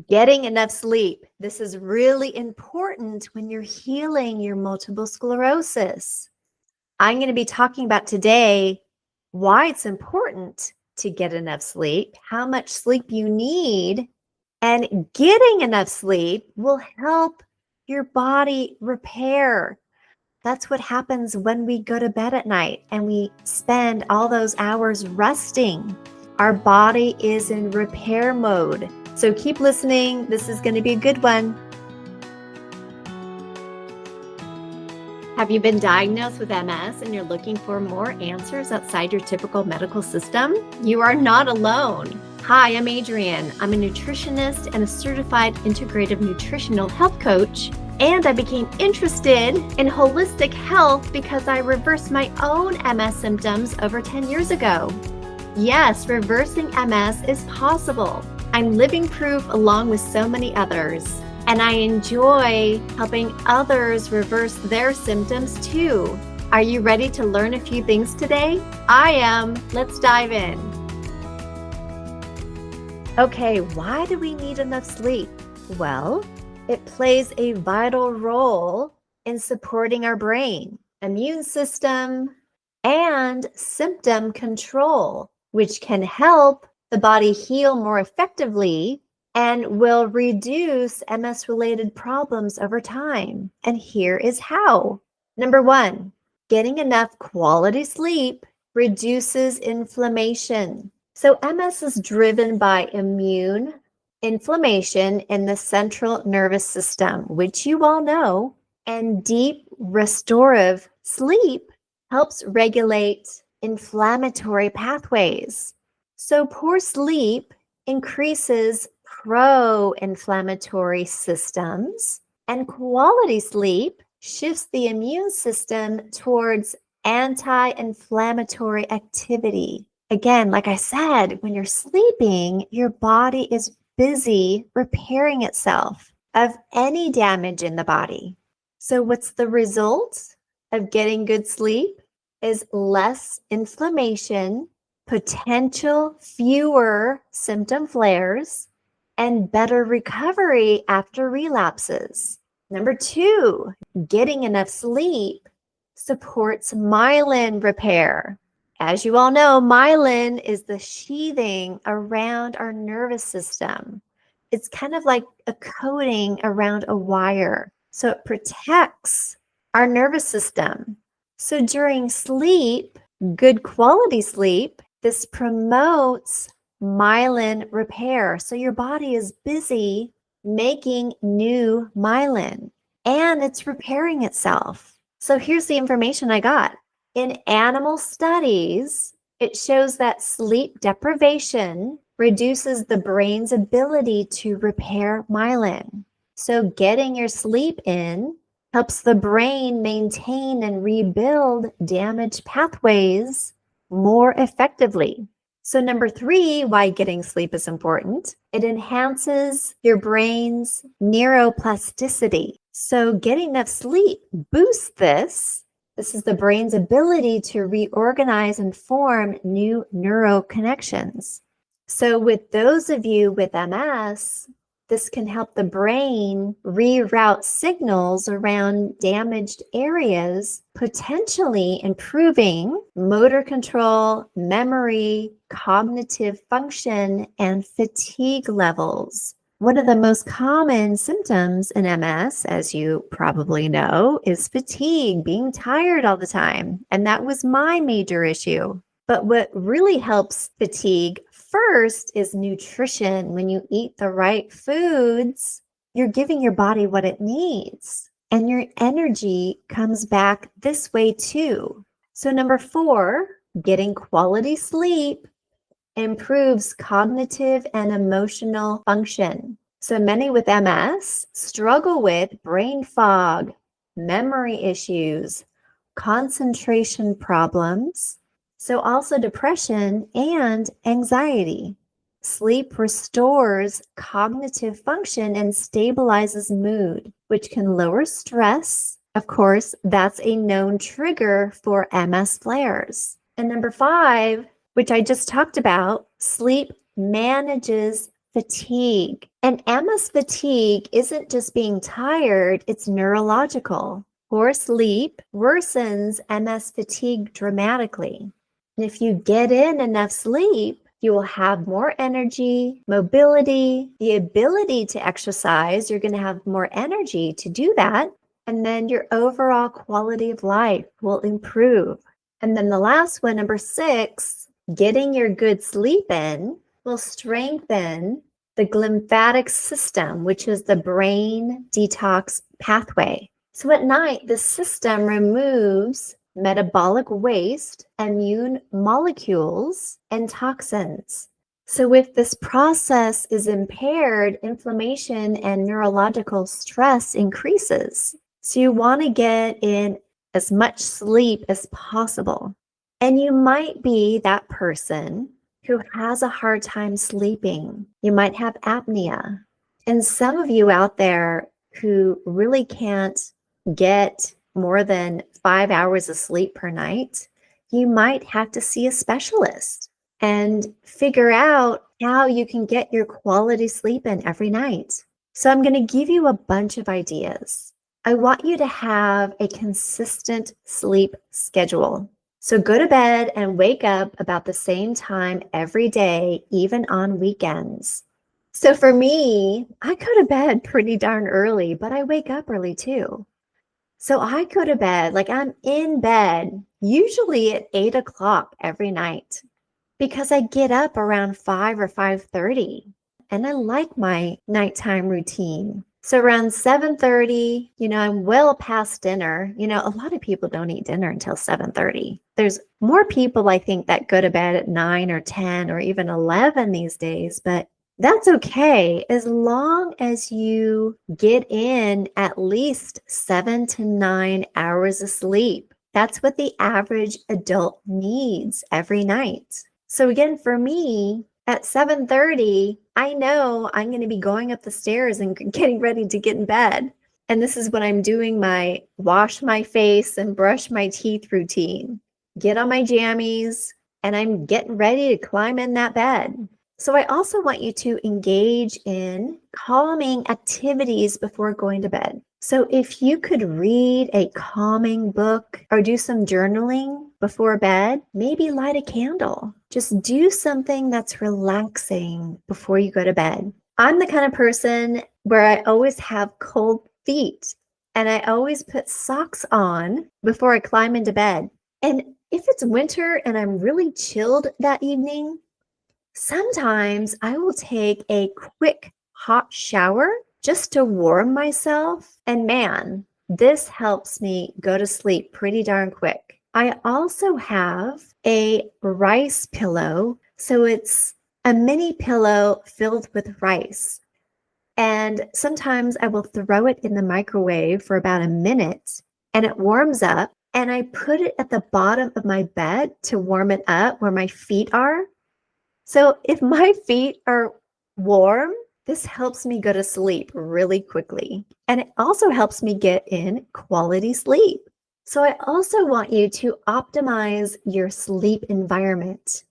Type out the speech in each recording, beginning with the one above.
Getting enough sleep. This is really important when you're healing your multiple sclerosis. I'm going to be talking about today why it's important to get enough sleep, how much sleep you need, and getting enough sleep will help your body repair. That's what happens when we go to bed at night and we spend all those hours resting. Our body is in repair mode. So keep listening. This is going to be a good one. Have you been diagnosed with MS and you're looking for more answers outside your typical medical system? You are not alone. Hi, I'm Adrienne. I'm a nutritionist and a certified integrative nutritional health coach. And I became interested in holistic health because I reversed my own MS symptoms over 10 years ago. Yes, reversing MS is possible. I'm living proof along with so many others. And I enjoy helping others reverse their symptoms too. Are you ready to learn a few things today? I am. Let's dive in. Okay, why do we need enough sleep? Well, it plays a vital role in supporting our brain, immune system, and symptom control, which can help the body heal more effectively and will reduce MS-related problems over time. And here is how. Number one, getting enough quality sleep reduces inflammation. So MS is driven by immune inflammation in the central nervous system, which you all know, and deep restorative sleep helps regulate inflammatory pathways. So poor sleep increases pro-inflammatory systems, and quality sleep shifts the immune system towards anti-inflammatory activity. Again, like I said, when you're sleeping, your body is busy repairing itself of any damage in the body. So what's the result of getting good sleep? Is less inflammation, potential fewer symptom flares, and better recovery after relapses. Number two, getting enough sleep supports myelin repair. As you all know, myelin is the sheathing around our nervous system. It's kind of like a coating around a wire, so it protects our nervous system. So during sleep, good quality sleep, this promotes myelin repair. So your body is busy making new myelin and it's repairing itself. So here's the information I got. In animal studies, it shows that sleep deprivation reduces the brain's ability to repair myelin. So getting your sleep in helps the brain maintain and rebuild damaged pathways more effectively. So number three, why getting sleep is important. It enhances your brain's neuroplasticity. So getting enough sleep boosts this. This is the brain's ability to reorganize and form new neural connections. So with those of you with MS, this can help the brain reroute signals around damaged areas, potentially improving motor control, memory, cognitive function, and fatigue levels. One of the most common symptoms in MS, as you probably know, is fatigue, being tired all the time. And that was my major issue. But what really helps fatigue first is nutrition. When you eat the right foods, you're giving your body what it needs. And your energy comes back this way too. So number four, getting quality sleep improves cognitive and emotional function. So many with MS struggle with brain fog, memory issues, concentration problems, so also depression and anxiety. Sleep restores cognitive function and stabilizes mood, which can lower stress. Of course, that's a known trigger for MS flares. And number five, which I just talked about, sleep manages fatigue. And MS fatigue isn't just being tired, it's neurological. Poor sleep worsens MS fatigue dramatically. And if you get in enough sleep, you will have more energy, mobility, the ability to exercise. You're going to have more energy to do that. And then your overall quality of life will improve. And then the last one, number 6, getting your good sleep in will strengthen the glymphatic system, which is the brain detox pathway. So at night, the system removes metabolic waste, immune molecules, and toxins. So if this process is impaired, inflammation and neurological stress increases. So you want to get in as much sleep as possible. And you might be that person who has a hard time sleeping. You might have apnea. And some of you out there who really can't get more than 5 hours of sleep per night, you might have to see a specialist and figure out how you can get your quality sleep in every night. So I'm going to give you a bunch of ideas. I want you to have a consistent sleep schedule. So go to bed and wake up about the same time every day, even on weekends. So for me, I go to bed pretty darn early, but I wake up early too. So I go to bed, like I'm in bed, usually at 8 o'clock every night, because I get up around 5 or 5:30, and I like my nighttime routine. So around 7:30, I'm well past dinner. A lot of people don't eat dinner until 7:30. There's more people, I think, that go to bed at 9 or 10 or even 11 these days, but that's okay as long as you get in at least 7 to 9 hours of sleep. That's what the average adult needs every night. So again, for me, at 7:30, I know I'm going to be going up the stairs and getting ready to get in bed. And this is when I'm doing my wash my face and brush my teeth routine. Get on my jammies, and I'm getting ready to climb in that bed. So I also want you to engage in calming activities before going to bed. So if you could read a calming book or do some journaling before bed, maybe light a candle. Just do something that's relaxing before you go to bed. I'm the kind of person where I always have cold feet, and I always put socks on before I climb into bed. And if it's winter and I'm really chilled that evening, sometimes I will take a quick hot shower just to warm myself. And man, this helps me go to sleep pretty darn quick. I also have a rice pillow. So it's a mini pillow filled with rice. And sometimes I will throw it in the microwave for about a minute and it warms up. And I put it at the bottom of my bed to warm it up where my feet are. So if my feet are warm, this helps me go to sleep really quickly. And it also helps me get in quality sleep. So I also want you to optimize your sleep environment.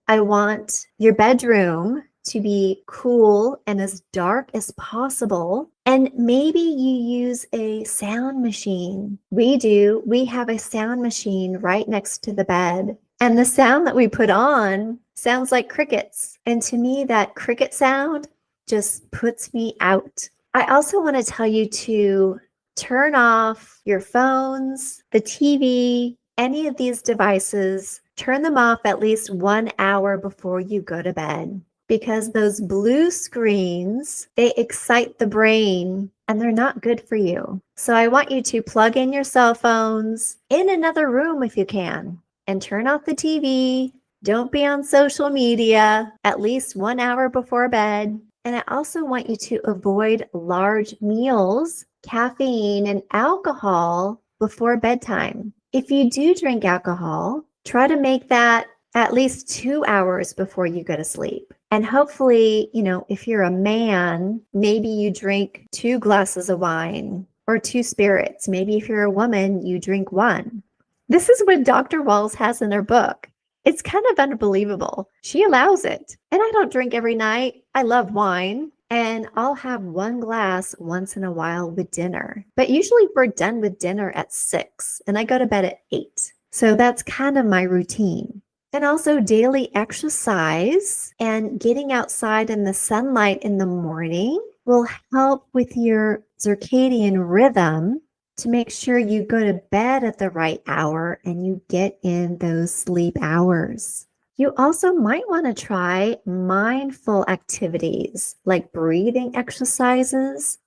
I want your bedroom to be cool and as dark as possible. And maybe you use a sound machine. We do. We have a sound machine right next to the bed. And the sound that we put on sounds like crickets. And to me, that cricket sound just puts me out. I also want to tell you to turn off your phones, the TV, any of these devices. Turn them off at least 1 hour before you go to bed, because those blue screens, they excite the brain and they're not good for you. So I want you to plug in your cell phones in another room if you can and turn off the TV. Don't be on social media at least 1 hour before bed. And I also want you to avoid large meals, caffeine, and alcohol before bedtime. If you do drink alcohol, try to make that at least 2 hours before you go to sleep. And hopefully, if you're a man, maybe you drink 2 glasses of wine or 2 spirits. Maybe if you're a woman, you drink 1. This is what Dr. Walls has in her book. It's kind of unbelievable. She allows it. And I don't drink every night. I love wine. And I'll have one glass once in a while with dinner. But usually we're done with dinner at 6 and I go to bed at 8. So that's kind of my routine. And also daily exercise and getting outside in the sunlight in the morning will help with your circadian rhythm to make sure you go to bed at the right hour and you get in those sleep hours. You also might want to try mindful activities like breathing exercises.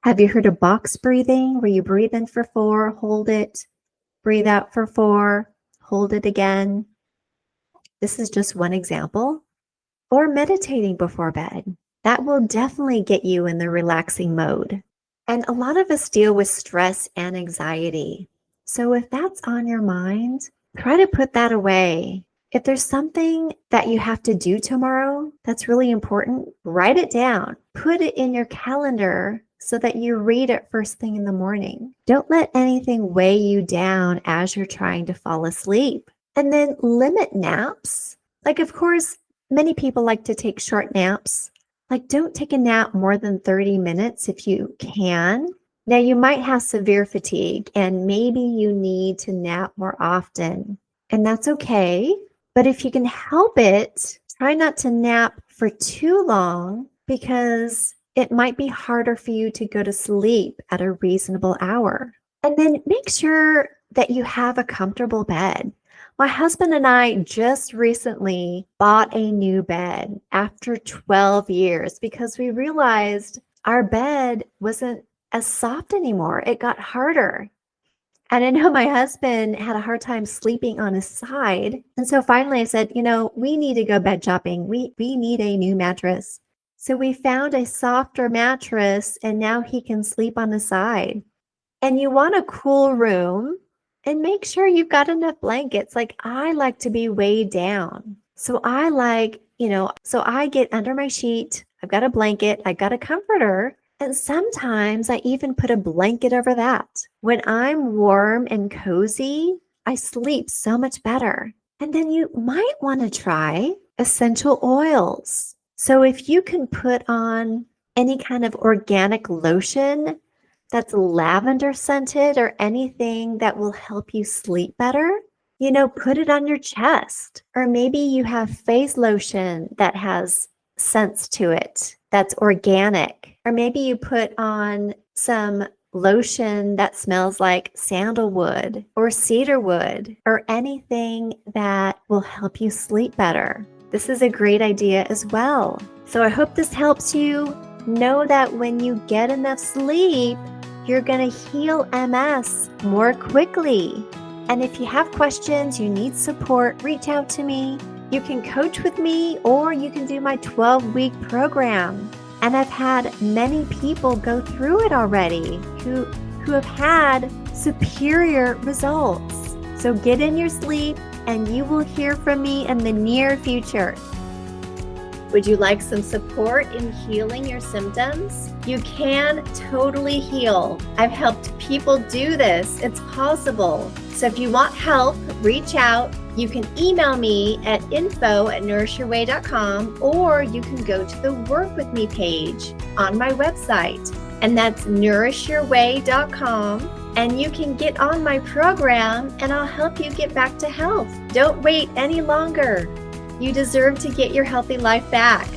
Have you heard of box breathing, where you breathe in for 4, hold it, breathe out for 4, hold it again? This is just one example. Or meditating before bed. That will definitely get you in the relaxing mode. And a lot of us deal with stress and anxiety. So if that's on your mind, try to put that away. If there's something that you have to do tomorrow that's really important, write it down. Put it in your calendar so that you read it first thing in the morning. Don't let anything weigh you down as you're trying to fall asleep. And then limit naps. Like, of course, many people like to take short naps. Like, don't take a nap more than 30 minutes if you can. Now, you might have severe fatigue and maybe you need to nap more often, and that's okay. But if you can help it, try not to nap for too long because it might be harder for you to go to sleep at a reasonable hour. And then make sure that you have a comfortable bed. My husband and I just recently bought a new bed after 12 years because we realized our bed wasn't as soft anymore. It got harder. And I know my husband had a hard time sleeping on his side. And so finally I said, we need to go bed shopping. We need a new mattress. So we found a softer mattress and now he can sleep on the side. And you want a cool room. And make sure you've got enough blankets. Like, I like to be weighed down. So I get under my sheet. I've got a blanket. I've got a comforter. And sometimes I even put a blanket over that. When I'm warm and cozy, I sleep so much better. And then you might want to try essential oils. So if you can put on any kind of organic lotion that's lavender scented or anything that will help you sleep better, put it on your chest. Or maybe you have face lotion that has scents to it that's organic. Or maybe you put on some lotion that smells like sandalwood or cedarwood or anything that will help you sleep better. This is a great idea as well. So I hope this helps you. Know that when you get enough sleep, you're going to heal MS more quickly. And if you have questions, you need support, reach out to me. You can coach with me or you can do my 12-week program. And I've had many people go through it already who have had superior results. So get in your sleep and you will hear from me in the near future. Would you like some support in healing your symptoms? You can totally heal. I've helped people do this. It's possible. So if you want help, reach out. You can email me at info@nourishyourway.com or you can go to the Work With Me page on my website. And that's nourishyourway.com. And you can get on my program and I'll help you get back to health. Don't wait any longer. You deserve to get your healthy life back.